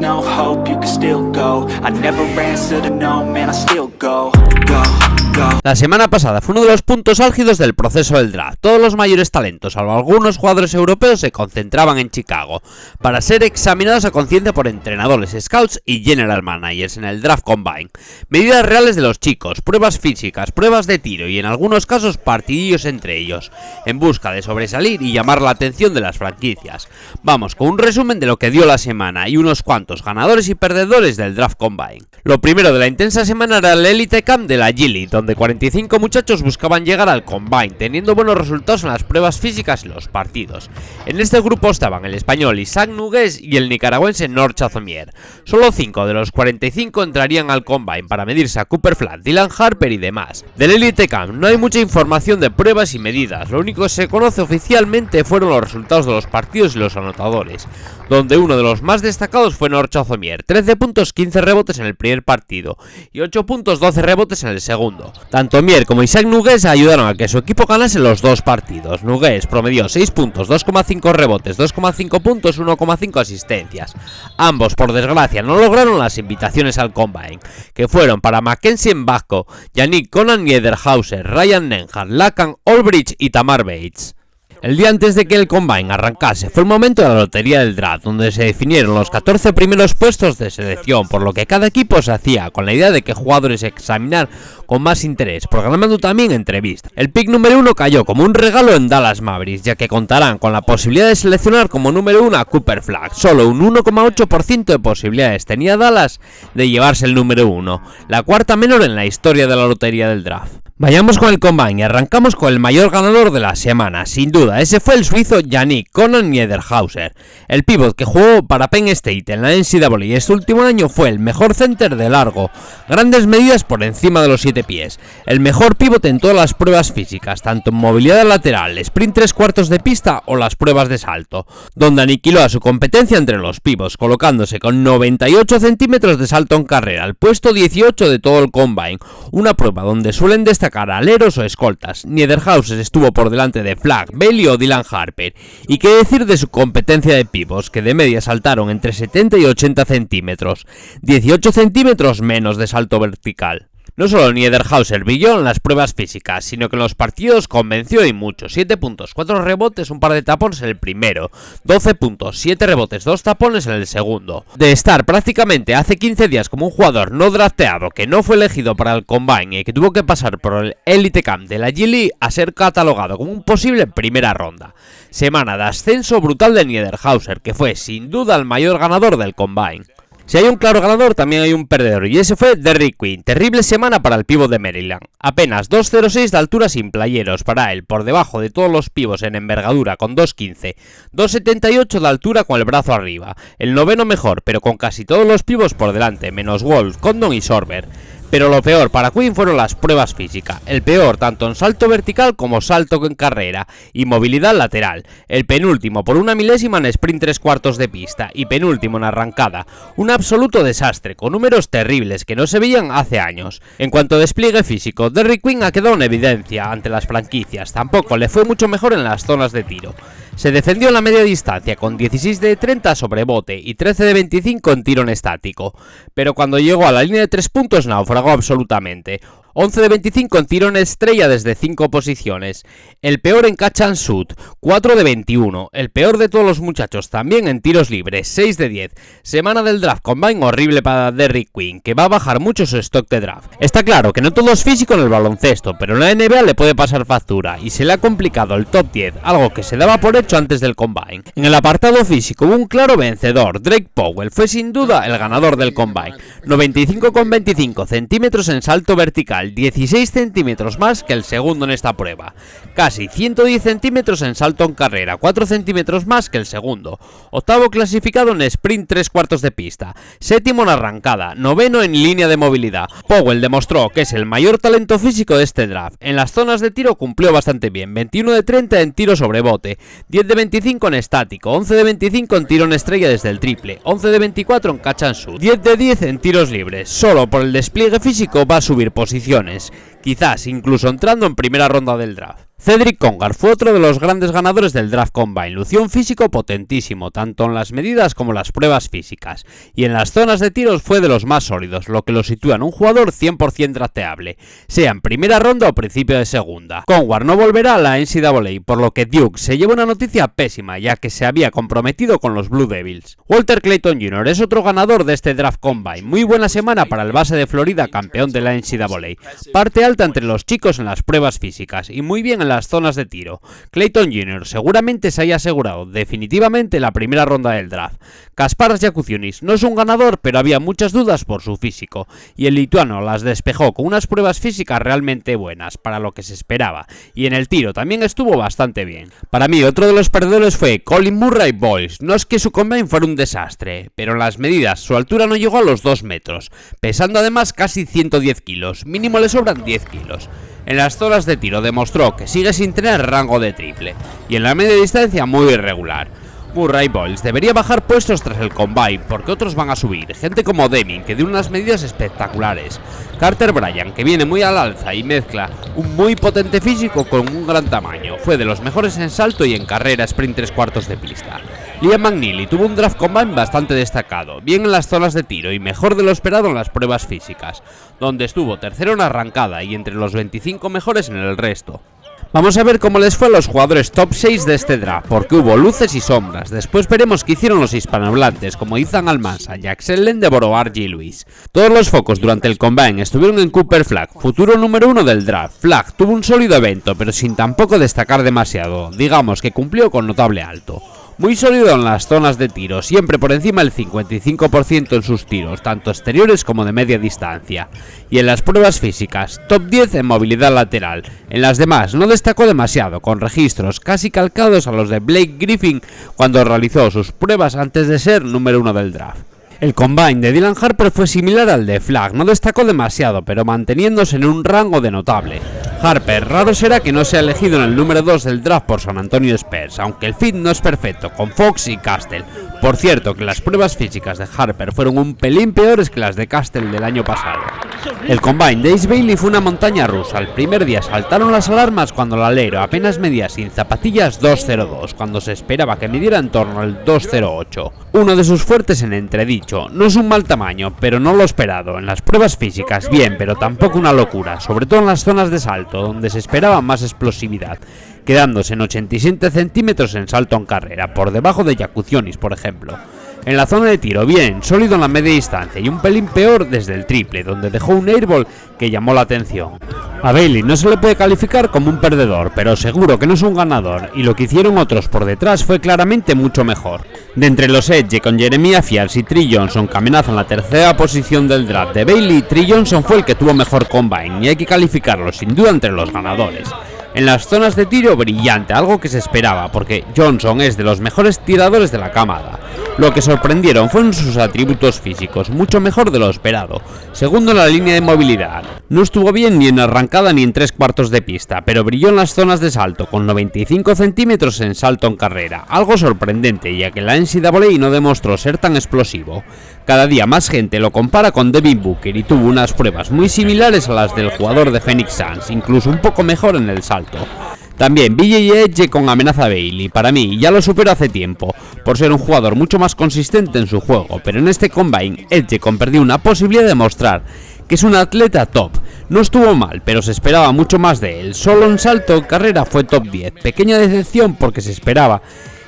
no hope, you can still go. I never answer to no, man, I still go. La semana pasada fue uno de los puntos álgidos del proceso del draft. Todos los mayores talentos, salvo algunos jugadores europeos, se concentraban en Chicago para ser examinados a conciencia por entrenadores, scouts y general managers en el draft combine. Medidas reales de los chicos, pruebas físicas, pruebas de tiro y en algunos casos partidillos entre ellos, en busca de sobresalir y llamar la atención de las franquicias. Vamos con un resumen de lo que dio la semana y unos cuantos ganadores y perdedores del draft combine. Lo primero de la intensa semana era el Elite Camp de la G-League, donde 45 muchachos buscaban llegar al combine, teniendo buenos resultados en las pruebas físicas y los partidos. En este grupo estaban el español Isaac Nugués y el nicaragüense Nor Chazomier. Solo 5 de los 45 entrarían al combine para medirse a Cooper Flag, Dylan Harper y demás. Del Elite Camp no hay mucha información de pruebas y medidas, lo único que se conoce oficialmente fueron los resultados de los partidos y los anotadores, donde uno de los más destacados fue Nor Chazomier, 13 puntos, 15 rebotes en el primer partido y 8 puntos, 12 rebotes en el segundo. Tanto Mier como Isaac Nugués ayudaron a que su equipo ganase los dos partidos. Nugués promedió 6 puntos, 2,5 rebotes, 2,5 puntos, 1,5 asistencias. Ambos, por desgracia, no lograron las invitaciones al combine, que fueron para Mackenzie Mbako, Yannick Conan Niederhauser, Ryan Nenhard, Lacan Olbrich y Tamar Bates. El día antes de que el combine arrancase fue el momento de la lotería del draft, donde se definieron los 14 primeros puestos de selección, por lo que cada equipo se hacía con la idea de qué jugadores examinar con más interés, programando también entrevistas. El pick número 1 cayó como un regalo en Dallas Mavericks, ya que contarán con la posibilidad de seleccionar como número 1 a Cooper Flag. Solo un 1,8% de posibilidades tenía Dallas de llevarse el número 1, la cuarta menor en la historia de la lotería del draft. Vayamos con el combine y arrancamos con el mayor ganador de la semana, sin duda, ese fue el suizo Yannick Conan Niederhauser. El pívot que jugó para Penn State en la NCAA este último año fue el mejor center de largo, grandes medidas por encima de los 7 pies, el mejor pívot en todas las pruebas físicas, tanto en movilidad lateral, sprint 3/4 de pista o las pruebas de salto, donde aniquiló a su competencia entre los pivots, colocándose con 98 centímetros de salto en carrera, el puesto 18 de todo el combine, una prueba donde suelen destacar aleros o escoltas. Niederhauser estuvo por delante de Flag, Bailey o Dylan Harper. Y qué decir de su competencia de pivots, que de media saltaron entre 70 y 80 centímetros, 18 centímetros menos de salto vertical. No solo Niederhauser brilló en las pruebas físicas, sino que en los partidos convenció y mucho. 7 puntos, 4 rebotes, un par de tapones en el primero, 12 puntos, 7 rebotes, 2 tapones en el segundo. De estar prácticamente hace 15 días como un jugador no drafteado que no fue elegido para el combine y que tuvo que pasar por el Elite Camp de la G-League a ser catalogado como un posible primera ronda. Semana de ascenso brutal de Niederhauser, que fue sin duda el mayor ganador del combine. Si hay un claro ganador, también hay un perdedor, y ese fue Derrick Queen. Terrible semana para el pívot de Maryland. Apenas 2,06 de altura sin playeros para él, por debajo de todos los pívos en envergadura con 2,15. 2,78 de altura con el brazo arriba. El noveno mejor, pero con casi todos los pívos por delante, menos Wolf, Condon y Sorber. Pero lo peor para Queen fueron las pruebas físicas, el peor tanto en salto vertical como salto en carrera y movilidad lateral, el penúltimo por una milésima en sprint 3/4 de pista y penúltimo en arrancada, un absoluto desastre con números terribles que no se veían hace años. En cuanto a despliegue físico, Derrick Queen ha quedado en evidencia ante las franquicias, tampoco le fue mucho mejor en las zonas de tiro. Se defendió en la media distancia con 16 de 30 sobre bote y 13 de 25 en tiro en estático, pero cuando llegó a la línea de 3 puntos naufragó absolutamente. 11 de 25 en tiro en estrella desde 5 posiciones, el peor en catch and shoot, 4 de 21, el peor de todos los muchachos también en tiros libres, 6 de 10, semana del draft combine horrible para Derrick Queen, que va a bajar mucho su stock de draft. Está claro que no todo es físico en el baloncesto, pero en la NBA le puede pasar factura, y se le ha complicado el top 10, algo que se daba por hecho antes del combine. En el apartado físico hubo un claro vencedor, Drake Powell fue sin duda el ganador del combine, 95,25 centímetros en salto vertical, 16 centímetros más que el segundo en esta prueba, casi 110 centímetros en salto en carrera, 4 centímetros más que el segundo, octavo clasificado en sprint 3/4 de pista, séptimo en arrancada, noveno en línea de movilidad. Powell demostró que es el mayor talento físico de este draft. En las zonas de tiro cumplió bastante bien, 21 de 30 en tiro sobre bote, 10 de 25 en estático, 11 de 25 en tiro en estrella desde el triple, 11 de 24 en catch and shoot, 10 de 10 en tiros libres. Solo por el despliegue físico va a subir posiciones, quizás incluso entrando en primera ronda del draft. Cedric Congar fue otro de los grandes ganadores del Draft Combine, lució un físico potentísimo, tanto en las medidas como en las pruebas físicas, y en las zonas de tiros fue de los más sólidos, lo que lo sitúa en un jugador 100% drafteable, sea en primera ronda o principio de segunda. Congar no volverá a la NCAA, por lo que Duke se lleva una noticia pésima, ya que se había comprometido con los Blue Devils. Walter Clayton Jr. es otro ganador de este Draft Combine, muy buena semana para el base de Florida, campeón de la NCAA, parte alta entre los chicos en las pruebas físicas, y muy bien en las zonas de tiro. Clayton Jr. seguramente se haya asegurado definitivamente la primera ronda del draft. Kasparas Jakucionis no es un ganador, pero había muchas dudas por su físico, y el lituano las despejó con unas pruebas físicas realmente buenas, para lo que se esperaba, y en el tiro también estuvo bastante bien. Para mí, otro de los perdedores fue Colin Murray Boyles. No es que su combine fuera un desastre, pero en las medidas su altura no llegó a los 2 metros, pesando además casi 110 kilos, mínimo le sobran 10 kilos. En las zonas de tiro demostró que sigue sin tener rango de triple, y en la media distancia muy irregular. Murray Boyles debería bajar puestos tras el combine, porque otros van a subir, gente como Deming, que dio unas medidas espectaculares, Carter Bryant, que viene muy al alza y mezcla un muy potente físico con un gran tamaño, fue de los mejores en salto y en carrera sprint 3/4 de pista. Liam McNeely tuvo un draft combine bastante destacado, bien en las zonas de tiro y mejor de lo esperado en las pruebas físicas, donde estuvo tercero en arrancada y entre los 25 mejores en el resto. Vamos a ver cómo les fue a los jugadores top 6 de este draft, porque hubo luces y sombras. Después veremos qué hicieron los hispanohablantes, como Ethan Almanza, Jackson Lendevor o R.G. Lewis. Todos los focos durante el combine estuvieron en Cooper Flagg, futuro número 1 del draft. Flagg tuvo un sólido evento, pero sin tampoco destacar demasiado, digamos que cumplió con notable alto. Muy sólido en las zonas de tiro, siempre por encima del 55% en sus tiros, tanto exteriores como de media distancia. Y en las pruebas físicas, top 10 en movilidad lateral. En las demás no destacó demasiado, con registros casi calcados a los de Blake Griffin cuando realizó sus pruebas antes de ser número 1 del draft. El combine de Dylan Harper fue similar al de Flagg, no destacó demasiado, pero manteniéndose en un rango de notable. Harper, raro será que no sea elegido en el número 2 del draft por San Antonio Spurs, aunque el fit no es perfecto, con Fox y Castell. Por cierto, que las pruebas físicas de Harper fueron un pelín peores que las de Castell del año pasado. El combine de Ace Bailey fue una montaña rusa. El primer día saltaron las alarmas cuando el alero apenas medía sin zapatillas 2.02, cuando se esperaba que midiera en torno al 2.08. Uno de sus fuertes en entredicho. No es un mal tamaño, pero no lo esperado. En las pruebas físicas bien, pero tampoco una locura, sobre todo en las zonas de salto, donde se esperaba más explosividad, quedándose en 87 centímetros en salto en carrera, por debajo de Jakucionis, por ejemplo. En la zona de tiro, bien, sólido en la media distancia y un pelín peor desde el triple, donde dejó un airball que llamó la atención. A Bailey no se le puede calificar como un perdedor, pero seguro que no es un ganador, y lo que hicieron otros por detrás fue claramente mucho mejor. De entre los Edge, con Jeremiah Fields y Trey Johnson, que amenazan la tercera posición del draft de Bailey, Trey Johnson fue el que tuvo mejor combine, y hay que calificarlo sin duda entre los ganadores. En las zonas de tiro, brillante, algo que se esperaba, porque Johnson es de los mejores tiradores de la camada. Lo que sorprendieron fueron sus atributos físicos, mucho mejor de lo esperado. Segundo en la línea de movilidad. No estuvo bien ni en arrancada ni en 3/4 de pista, pero brilló en las zonas de salto, con 95 centímetros en salto en carrera. Algo sorprendente, ya que la NCAA no demostró ser tan explosivo. Cada día más gente lo compara con Devin Booker y tuvo unas pruebas muy similares a las del jugador de Phoenix Suns, incluso un poco mejor en el salto. También BJ Edge con amenaza Bailey, para mí ya lo superó hace tiempo, por ser un jugador mucho más consistente en su juego, pero en este combine Edge perdió una posibilidad de mostrar que es un atleta top. No estuvo mal, pero se esperaba mucho más de él. Solo en salto en carrera fue top 10, pequeña decepción porque se esperaba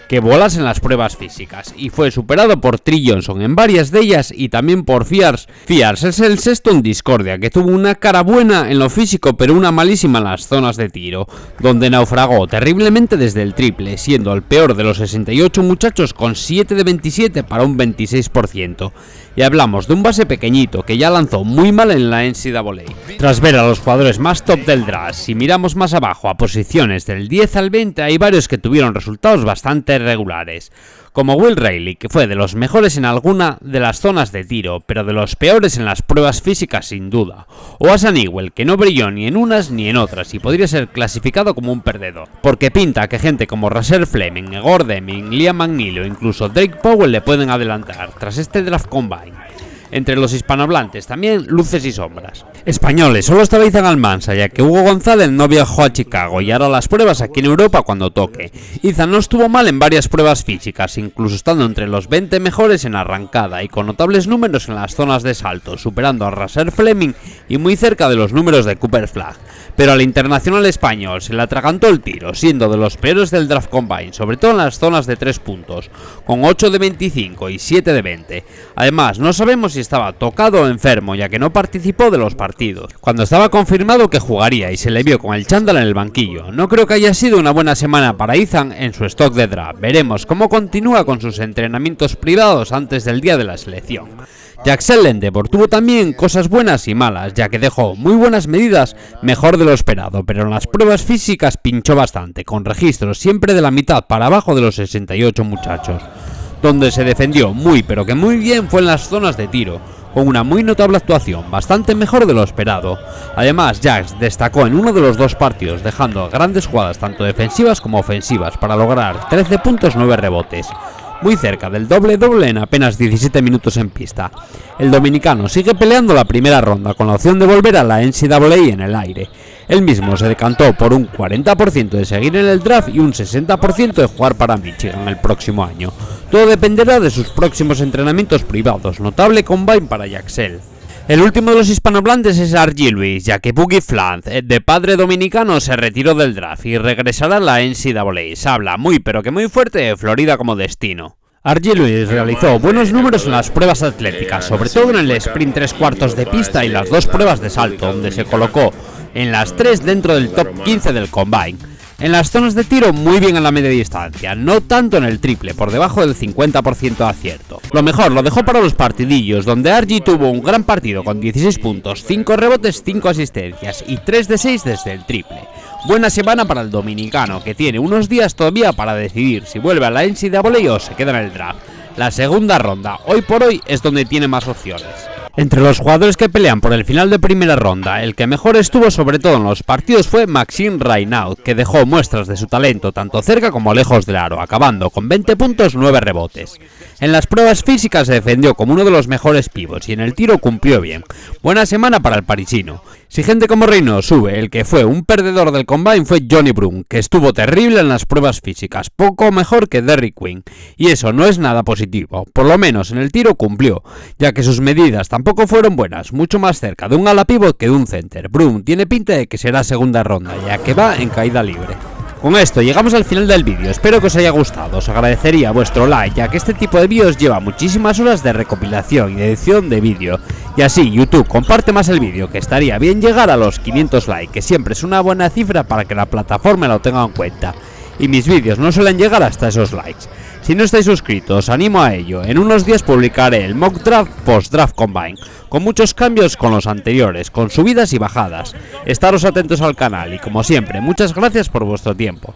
que volase en las pruebas físicas, y fue superado por Trey Johnson en varias de ellas y también por Fiars. Fiars es el sexto en discordia, que tuvo una cara buena en lo físico pero una malísima en las zonas de tiro, donde naufragó terriblemente desde el triple, siendo el peor de los 68 muchachos con 7 de 27 para un 26%. Y hablamos de un base pequeñito que ya lanzó muy mal en la NCAA. Tras ver a los jugadores más top del draft, si miramos más abajo a posiciones del 10 al 20, hay varios que tuvieron resultados bastante regulares, como Will Riley, que fue de los mejores en alguna de las zonas de tiro, pero de los peores en las pruebas físicas sin duda, o Asan Ewell, que no brilló ni en unas ni en otras y podría ser clasificado como un perdedor, porque pinta que gente como Russell Fleming, Egor Deming, Liam McNeely o incluso Drake Powell le pueden adelantar tras este draft combine. Entre los hispanohablantes también luces y sombras. Españoles, solo estaba Izan Almansa, ya que Hugo González no viajó a Chicago y hará las pruebas aquí en Europa cuando toque. Izan no estuvo mal en varias pruebas físicas, incluso estando entre los 20 mejores en arrancada y con notables números en las zonas de salto, superando a Raser Fleming y muy cerca de los números de Cooper Flagg. Pero al internacional español se le atragantó el tiro, siendo de los peores del Draft Combine, sobre todo en las zonas de 3 puntos, con 8 de 25 y 7 de 20. Además, no sabemos si estaba tocado o enfermo, ya que no participó de los partidos, cuando estaba confirmado que jugaría y se le vio con el chándal en el banquillo. No creo que haya sido una buena semana para Izan en su stock de draft. Veremos cómo continúa con sus entrenamientos privados antes del día de la selección. Jaxel Lendevor tuvo también cosas buenas y malas, ya que dejó muy buenas medidas, mejor de lo esperado, pero en las pruebas físicas pinchó bastante, con registros siempre de la mitad para abajo de los 68 muchachos. Donde se defendió muy pero que muy bien fue en las zonas de tiro, con una muy notable actuación, bastante mejor de lo esperado. Además, Jax destacó en uno de los 2 partidos, dejando grandes jugadas tanto defensivas como ofensivas para lograr 13 puntos 9 rebotes. Muy cerca del doble-doble en apenas 17 minutos en pista. El dominicano sigue peleando la primera ronda con la opción de volver a la NCAA en el aire. Él mismo se decantó por un 40% de seguir en el draft y un 60% de jugar para Michigan el próximo año. Todo dependerá de sus próximos entrenamientos privados, notable combine para Jaxel. El último de los hispanohablantes es R.J. Lewis, ya que Boogie Flant, de padre dominicano, se retiró del draft y regresará a la NCAA. Se habla muy pero que muy fuerte de Florida como destino. R.J. Lewis realizó buenos números en las pruebas atléticas, sobre todo en el sprint 3/4 de pista y las 2 pruebas de salto, donde se colocó en las 3 dentro del top 15 del combine. En las zonas de tiro muy bien en la media distancia, no tanto en el triple, por debajo del 50% de acierto. Lo mejor lo dejó para los partidillos, donde RG tuvo un gran partido con 16 puntos, 5 rebotes, 5 asistencias y 3 de 6 desde el triple. Buena semana para el dominicano, que tiene unos días todavía para decidir si vuelve a la NCAA o se queda en el draft. La segunda ronda, hoy por hoy, es donde tiene más opciones. Entre los jugadores que pelean por el final de primera ronda, el que mejor estuvo sobre todo en los partidos fue Maxime Raynaud, que dejó muestras de su talento tanto cerca como lejos del aro, acabando con 20 puntos 9 rebotes. En las pruebas físicas se defendió como uno de los mejores pivots y en el tiro cumplió bien. Buena semana para el parisino. Si gente como Reino sube, el que fue un perdedor del combine fue Johnny Broome, que estuvo terrible en las pruebas físicas, poco mejor que Derrick Queen, y eso no es nada positivo. Por lo menos en el tiro cumplió, ya que sus medidas tampoco fueron buenas, mucho más cerca de un ala pivot que de un center. Broome tiene pinta de que será segunda ronda, ya que va en caída libre. Con esto llegamos al final del vídeo, espero que os haya gustado, os agradecería vuestro like, ya que este tipo de vídeos lleva muchísimas horas de recopilación y de edición de vídeo, y así YouTube comparte más el vídeo, que estaría bien llegar a los 500 likes, que siempre es una buena cifra para que la plataforma lo tenga en cuenta, y mis vídeos no suelen llegar hasta esos likes. Si no estáis suscritos, os animo a ello. En unos días publicaré el mock draft post-draft combine, con muchos cambios con los anteriores, con subidas y bajadas. Estaros atentos al canal y como siempre, muchas gracias por vuestro tiempo.